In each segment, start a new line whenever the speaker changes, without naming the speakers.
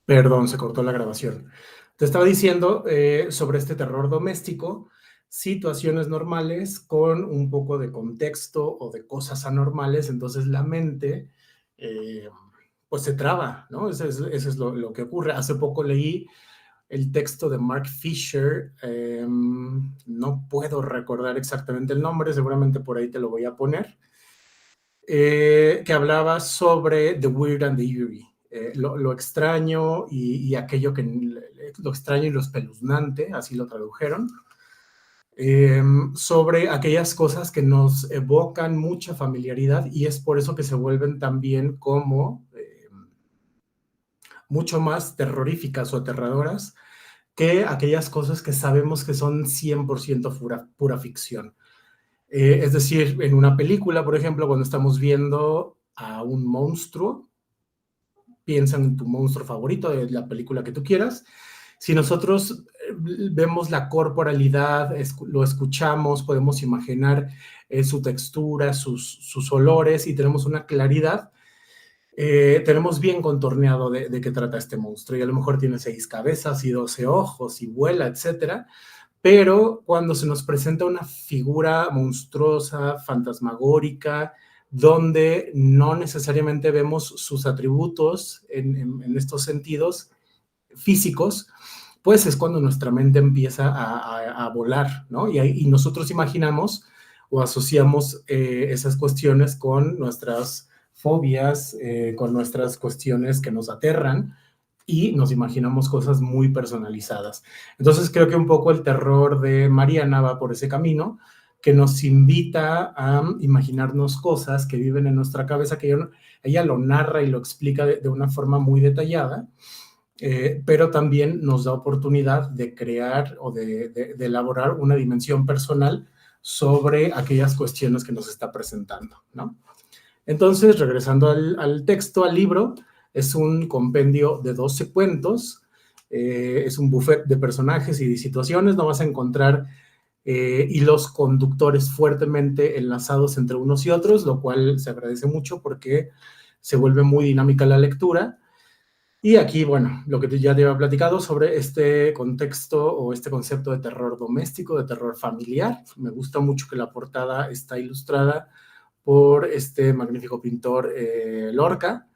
Perdón, se cortó la grabación. Te estaba diciendo sobre este terror doméstico, situaciones normales con un poco de contexto o de cosas anormales, entonces la mente eh, pues se traba, ¿no? Eso es lo que ocurre. Hace poco leí el texto de Mark Fisher, no puedo recordar exactamente el nombre, seguramente por ahí te lo voy a poner, que hablaba sobre The Weird and the Eerie, lo extraño y aquello que lo extraño y lo espeluznante, así lo tradujeron, sobre aquellas cosas que nos evocan mucha familiaridad y es por eso que se vuelven también como mucho más terroríficas o aterradoras que aquellas cosas que sabemos que son 100% pura ficción. Es decir, en una película, por ejemplo, cuando estamos viendo a un monstruo, piensa en tu monstruo favorito de la película que tú quieras. Si nosotros vemos la corporalidad, lo escuchamos, podemos imaginar su textura, sus olores y tenemos una claridad, tenemos bien contorneado de qué trata este monstruo y a lo mejor tiene 6 cabezas y 12 ojos y vuela, etcétera. Pero cuando se nos presenta una figura monstruosa, fantasmagórica, donde no necesariamente vemos sus atributos en estos sentidos físicos, pues es cuando nuestra mente empieza a volar, ¿no? Y nosotros imaginamos o asociamos esas cuestiones con nuestras fobias, con nuestras cuestiones que nos aterran y nos imaginamos cosas muy personalizadas. Entonces creo que un poco el terror de Mariana va por ese camino, que nos invita a imaginarnos cosas que viven en nuestra cabeza, que ella lo narra y lo explica de una forma muy detallada, pero también nos da oportunidad de crear o de elaborar una dimensión personal sobre aquellas cuestiones que nos está presentando, ¿no? Entonces, regresando al texto, al libro, es un compendio de 12 cuentos, es un buffet de personajes y de situaciones, no vas a encontrar hilos conductores fuertemente enlazados entre unos y otros, lo cual se agradece mucho porque se vuelve muy dinámica la lectura. Y aquí, bueno, lo que ya te había platicado sobre este contexto o este concepto de terror doméstico, de terror familiar. Me gusta mucho que la portada está ilustrada por este magnífico pintor Lorca.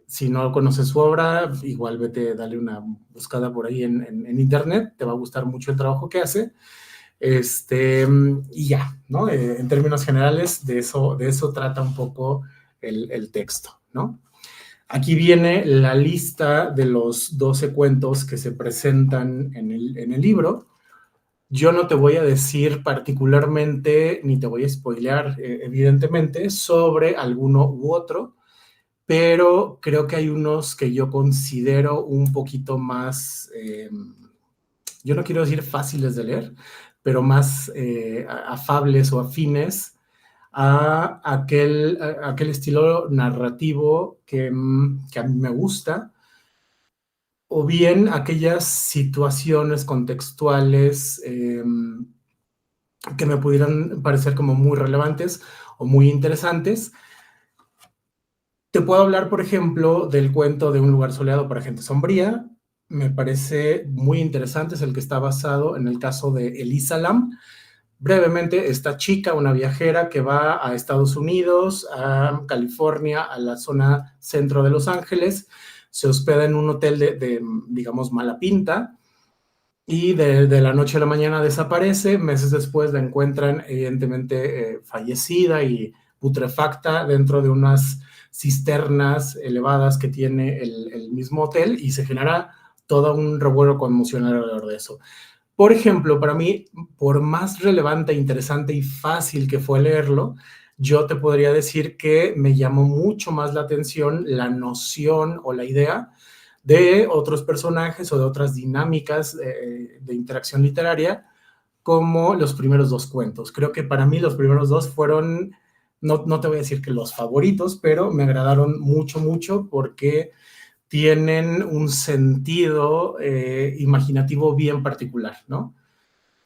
Si no conoces su obra, igual vete, dale una buscada por ahí en internet, te va a gustar mucho el trabajo que hace. Y ya, ¿no? En términos generales, de eso trata un poco el texto, ¿no? Aquí viene la lista de los 12 cuentos que se presentan en el libro. Yo no te voy a decir particularmente, ni te voy a spoilear, evidentemente, sobre alguno u otro, pero creo que hay unos que yo considero un poquito más, yo no quiero decir fáciles de leer, pero más afables o afines a aquel estilo narrativo que a mí me gusta, o bien aquellas situaciones contextuales que me pudieran parecer como muy relevantes o muy interesantes. Te puedo hablar, por ejemplo, del cuento de Un lugar soleado para gente sombría. Me parece muy interesante, es el que está basado en el caso de Elisa Lam. Brevemente, esta chica, una viajera que va a Estados Unidos, a California, a la zona centro de Los Ángeles, se hospeda en un hotel digamos, mala pinta, y de la noche a la mañana desaparece. Meses después la encuentran evidentemente fallecida y putrefacta dentro de unas cisternas elevadas que tiene el mismo hotel, y se genera todo un revuelo conmocional alrededor de eso. Por ejemplo, para mí, por más relevante, interesante y fácil que fue leerlo, yo te podría decir que me llamó mucho más la atención la noción o la idea de otros personajes o de otras dinámicas de interacción literaria, como los primeros 2 cuentos. Creo que para mí los primeros 2 fueron, no te voy a decir que los favoritos, pero me agradaron mucho, mucho porque tienen un sentido imaginativo bien particular, ¿no?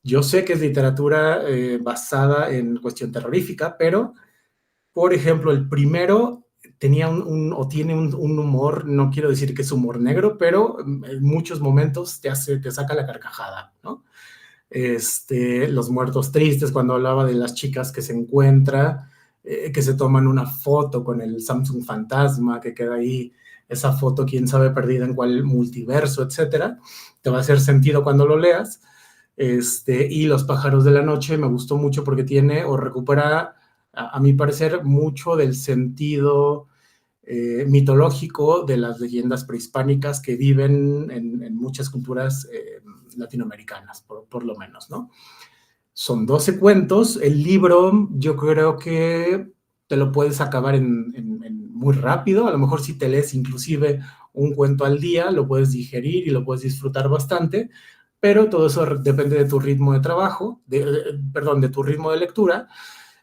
Yo sé que es literatura basada en cuestión terrorífica, pero, por ejemplo, el primero tenía o tiene un humor, no quiero decir que es humor negro, pero en muchos momentos te saca la carcajada, ¿no? Los muertos tristes, cuando hablaba de las chicas que se encuentra, que se toman una foto con el Samsung Fantasma, que queda ahí esa foto, quién sabe, perdida en cuál multiverso, etcétera. Te va a hacer sentido cuando lo leas. Y Los pájaros de la noche me gustó mucho porque tiene o recupera, a mi parecer, mucho del sentido mitológico de las leyendas prehispánicas que viven en muchas culturas latinoamericanas, por lo menos, ¿no? Son 12 cuentos. El libro yo creo que te lo puedes acabar en muy rápido. A lo mejor si te lees inclusive un cuento al día, lo puedes digerir y lo puedes disfrutar bastante, pero todo eso depende de tu ritmo de trabajo, perdón, de tu ritmo de lectura.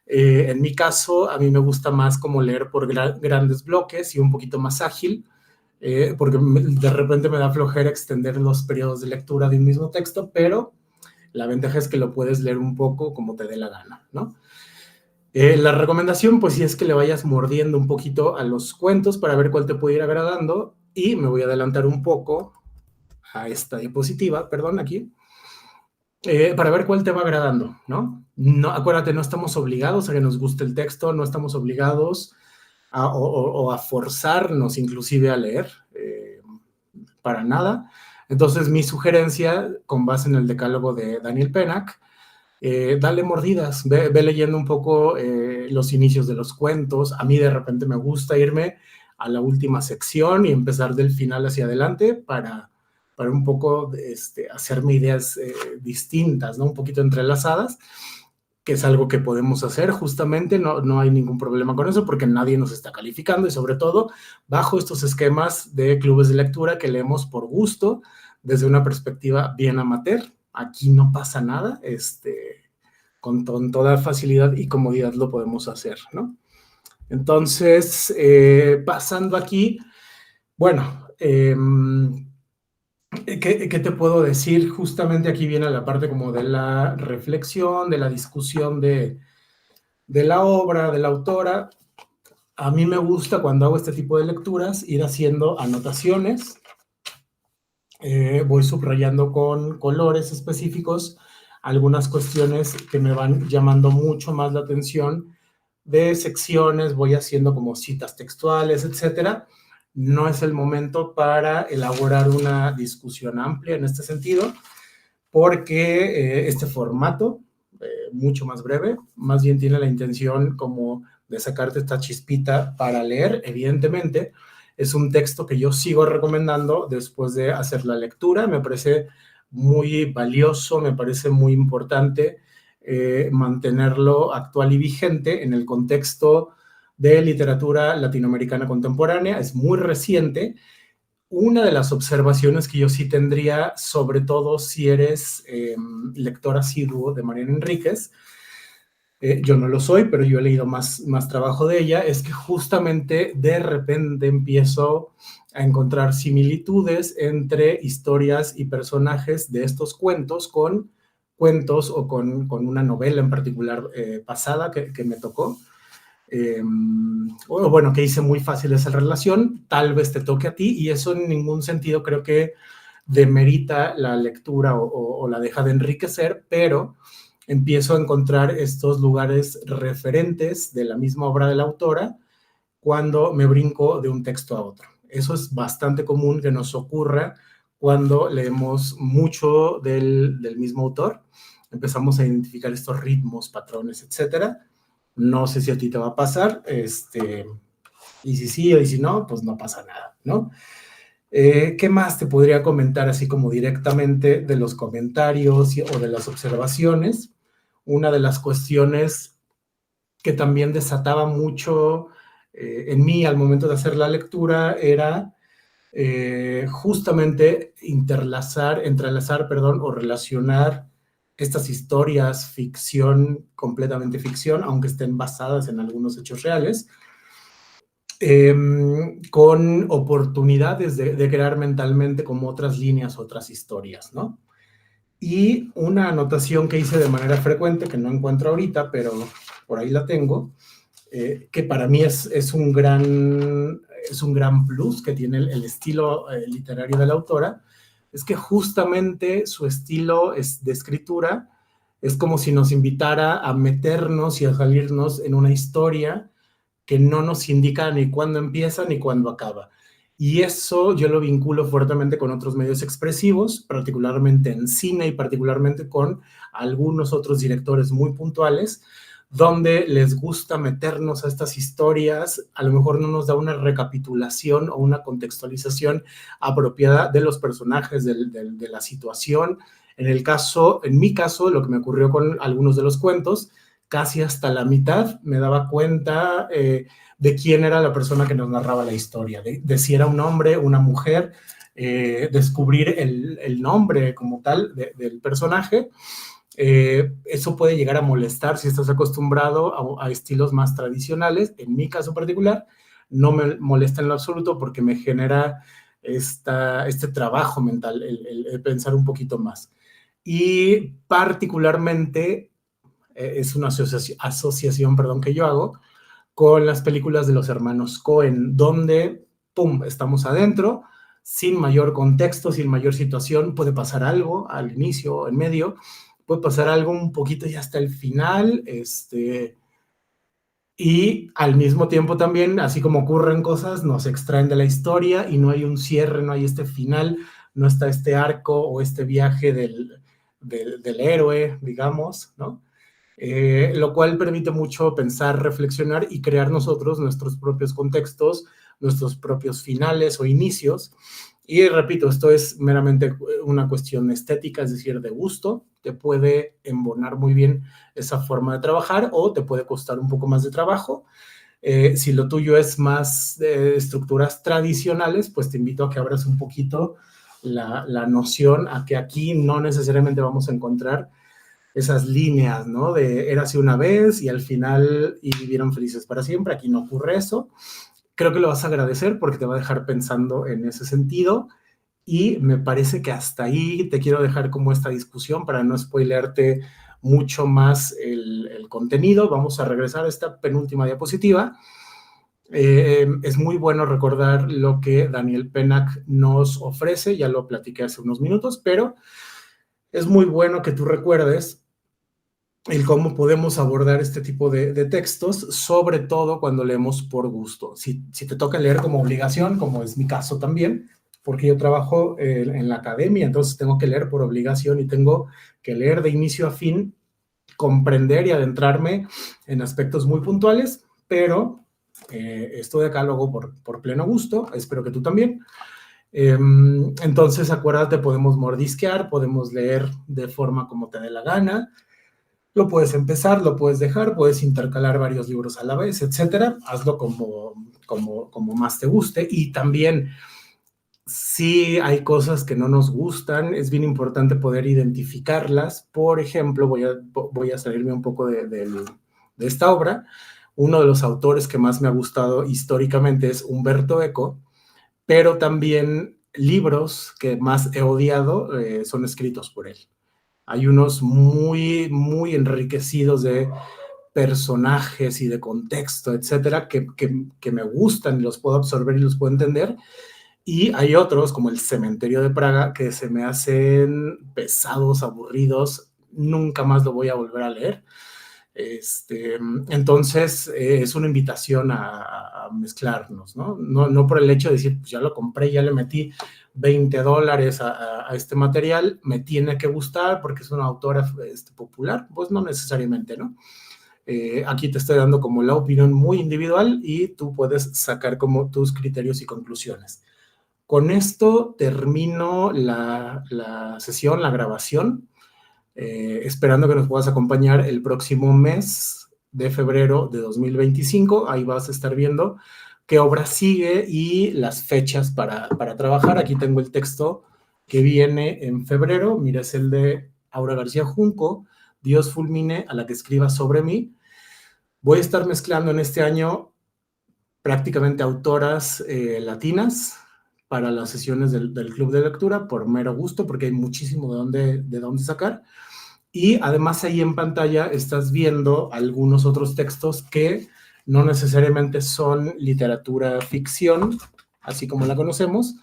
En mi caso, a mí me gusta más como leer por grandes bloques y un poquito más ágil, porque de repente me da flojera extender los periodos de lectura de un mismo texto, pero la ventaja es que lo puedes leer un poco como te dé la gana, ¿no? La recomendación, pues sí, es que le vayas mordiendo un poquito a los cuentos para ver cuál te puede ir agradando, y me voy a adelantar un poco a esta diapositiva, perdón, aquí, para ver cuál te va agradando, ¿no? No, acuérdate, no estamos obligados a que nos guste el texto, no estamos obligados o a forzarnos inclusive a leer, para nada. Entonces, mi sugerencia, con base en el decálogo de Daniel Pennack, dale mordidas, ve leyendo un poco los inicios de los cuentos. A mí de repente me gusta irme a la última sección y empezar del final hacia adelante para un poco hacerme ideas distintas, ¿no? Un poquito entrelazadas, que es algo que podemos hacer justamente, no hay ningún problema con eso porque nadie nos está calificando, y sobre todo bajo estos esquemas de clubes de lectura que leemos por gusto, desde una perspectiva bien amateur. Aquí no pasa nada, con toda facilidad y comodidad lo podemos hacer, ¿no? Entonces, pasando aquí, bueno, ¿qué te puedo decir? Justamente aquí viene la parte como de la reflexión, de la discusión de la obra, de la autora. A mí me gusta, cuando hago este tipo de lecturas, ir haciendo anotaciones. Voy subrayando con colores específicos algunas cuestiones que me van llamando mucho más la atención de secciones, voy haciendo como citas textuales, etcétera. No es el momento para elaborar una discusión amplia en este sentido, porque este formato, mucho más breve, más bien tiene la intención como de sacarte esta chispita para leer. Evidentemente, es un texto que yo sigo recomendando después de hacer la lectura. Me parece muy valioso, me parece muy importante mantenerlo actual y vigente en el contexto de literatura latinoamericana contemporánea. Es muy reciente. Una de las observaciones que yo sí tendría, sobre todo si eres lector asiduo de Mariana Enríquez, yo no lo soy, pero yo he leído más trabajo de ella, es que justamente de repente empiezo a encontrar similitudes entre historias y personajes de estos cuentos con cuentos o con una novela en particular pasada que me tocó. O bueno, que hice muy fácil esa relación, tal vez te toque a ti, y eso en ningún sentido creo que demerita la lectura o la deja de enriquecer, pero empiezo a encontrar estos lugares referentes de la misma obra de la autora cuando me brinco de un texto a otro. Eso es bastante común que nos ocurra cuando leemos mucho del mismo autor. Empezamos a identificar estos ritmos, patrones, etcétera. No sé si a ti te va a pasar, y si sí o si no, pues no pasa nada, ¿no? ¿Qué más te podría comentar así como directamente de los comentarios o de las observaciones? Una de las cuestiones que también desataba mucho en mí al momento de hacer la lectura era justamente entrelazar, perdón, o relacionar estas historias, ficción, completamente ficción, aunque estén basadas en algunos hechos reales, con oportunidades de crear mentalmente como otras líneas, otras historias, ¿no? Y una anotación que hice de manera frecuente, que no encuentro ahorita, pero por ahí la tengo, que para mí es un gran plus que tiene el estilo literario de la autora, es que justamente su estilo de escritura es como si nos invitara a meternos y a salirnos en una historia que no nos indica ni cuándo empieza ni cuándo acaba. Y eso yo lo vinculo fuertemente con otros medios expresivos, particularmente en cine y particularmente con algunos otros directores muy puntuales, donde les gusta meternos a estas historias, a lo mejor no nos da una recapitulación o una contextualización apropiada de los personajes, de la situación. En mi caso, lo que me ocurrió con algunos de los cuentos, casi hasta la mitad me daba cuenta de quién era la persona que nos narraba la historia, de si era un hombre, una mujer, descubrir el nombre como tal del personaje. Eso puede llegar a molestar si estás acostumbrado a estilos más tradicionales. En mi caso particular, no me molesta en lo absoluto porque me genera este trabajo mental, el pensar un poquito más. Y particularmente es una asociación, perdón, que yo hago con las películas de los hermanos Coen, donde, pum, estamos adentro, sin mayor contexto, sin mayor situación, puede pasar algo al inicio, en medio, puede pasar algo un poquito y hasta el final, y al mismo tiempo también, así como ocurren cosas, nos extraen de la historia y no hay un cierre, no hay este final, no está este arco o este viaje del héroe, digamos, ¿no? Lo cual permite mucho pensar, reflexionar y crear nosotros nuestros propios contextos, nuestros propios finales o inicios. Y repito, esto es meramente una cuestión estética, es decir, de gusto. Te puede embonar muy bien esa forma de trabajar o te puede costar un poco más de trabajo. Si lo tuyo es más de estructuras tradicionales, pues te invito a que abras un poquito la noción a que aquí no necesariamente vamos a encontrar esas líneas, ¿no? De érase una vez y al final y vivieron felices para siempre. Aquí no ocurre eso. Creo que lo vas a agradecer porque te va a dejar pensando en ese sentido y me parece que hasta ahí te quiero dejar como esta discusión para no spoilearte mucho más el contenido. Vamos a regresar a esta penúltima diapositiva. Es muy bueno recordar lo que Daniel Pennack nos ofrece, ya lo platiqué hace unos minutos, pero es muy bueno que tú recuerdes el cómo podemos abordar este tipo de textos, sobre todo cuando leemos por gusto. Si te toca leer como obligación, como es mi caso también, porque yo trabajo en la academia, entonces tengo que leer por obligación y tengo que leer de inicio a fin, comprender y adentrarme en aspectos muy puntuales, pero esto de acá lo hago por pleno gusto, espero que tú también. Entonces, acuérdate, podemos mordisquear, podemos leer de forma como te dé la gana, lo puedes empezar, lo puedes dejar, puedes intercalar varios libros a la vez, etcétera. Hazlo como más te guste. Y también, si hay cosas que no nos gustan, es bien importante poder identificarlas. Por ejemplo, voy a salirme un poco de esta obra. Uno de los autores que más me ha gustado históricamente es Umberto Eco, pero también libros que más he odiado son escritos por él. Hay unos muy, muy enriquecidos de personajes y de contexto, etcétera, que me gustan y los puedo absorber y los puedo entender. Y hay otros, como El Cementerio de Praga, que se me hacen pesados, aburridos, nunca más lo voy a volver a leer. Entonces, es una invitación a mezclarnos, ¿no? No por el hecho de decir, pues ya lo compré, ya le metí $20 a este material, me tiene que gustar porque es una autora popular, pues no necesariamente, ¿no? Aquí te estoy dando como la opinión muy individual y tú puedes sacar como tus criterios y conclusiones. Con esto termino la sesión, la grabación, esperando que nos puedas acompañar el próximo mes de febrero de 2025. Ahí vas a estar viendo qué obra sigue y las fechas para trabajar. Aquí tengo el texto que viene en febrero. Mira, es el de Aura García Junco, Dios fulmine a la que escriba sobre mí. Voy a estar mezclando en este año prácticamente autoras latinas para las sesiones del club de lectura por mero gusto, porque hay muchísimo de dónde sacar. Y además ahí en pantalla estás viendo algunos otros textos que no necesariamente son literatura ficción, así como la conocemos.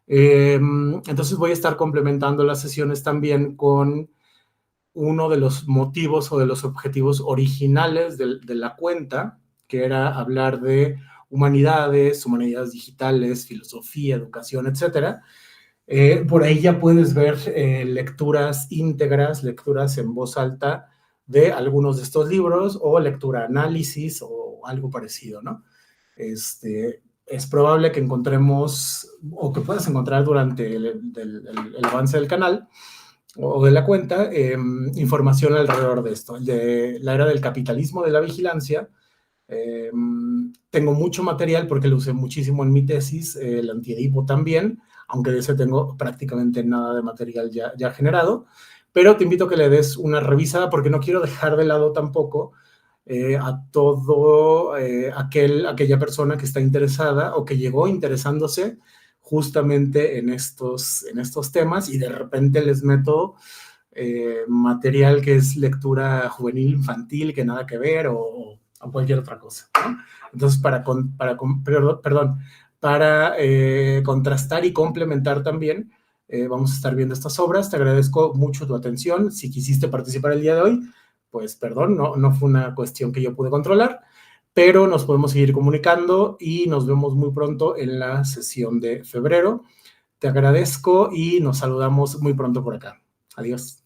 Entonces voy a estar complementando las sesiones también con uno de los motivos o de los objetivos originales de la cuenta, que era hablar de humanidades, humanidades digitales, filosofía, educación, etcétera. Por ahí ya puedes ver lecturas íntegras, lecturas en voz alta de algunos de estos libros o lectura análisis o algo parecido, ¿no? Es probable que encontremos o que puedas encontrar durante el avance del canal o de la cuenta información alrededor de esto, de la era del capitalismo de la vigilancia. Tengo mucho material porque lo usé muchísimo en mi tesis, el antiedipo también, aunque de ese tengo prácticamente nada de material ya generado, pero te invito a que le des una revisada porque no quiero dejar de lado tampoco a todo aquella persona que está interesada o que llegó interesándose justamente en estos temas y de repente les meto material que es lectura juvenil infantil que nada que ver o cualquier otra cosa, ¿no? Entonces, para contrastar y complementar también, vamos a estar viendo estas obras. Te agradezco mucho tu atención. Si quisiste participar el día de hoy, pues perdón, no fue una cuestión que yo pude controlar, pero nos podemos seguir comunicando y nos vemos muy pronto en la sesión de febrero. Te agradezco y nos saludamos muy pronto por acá. Adiós.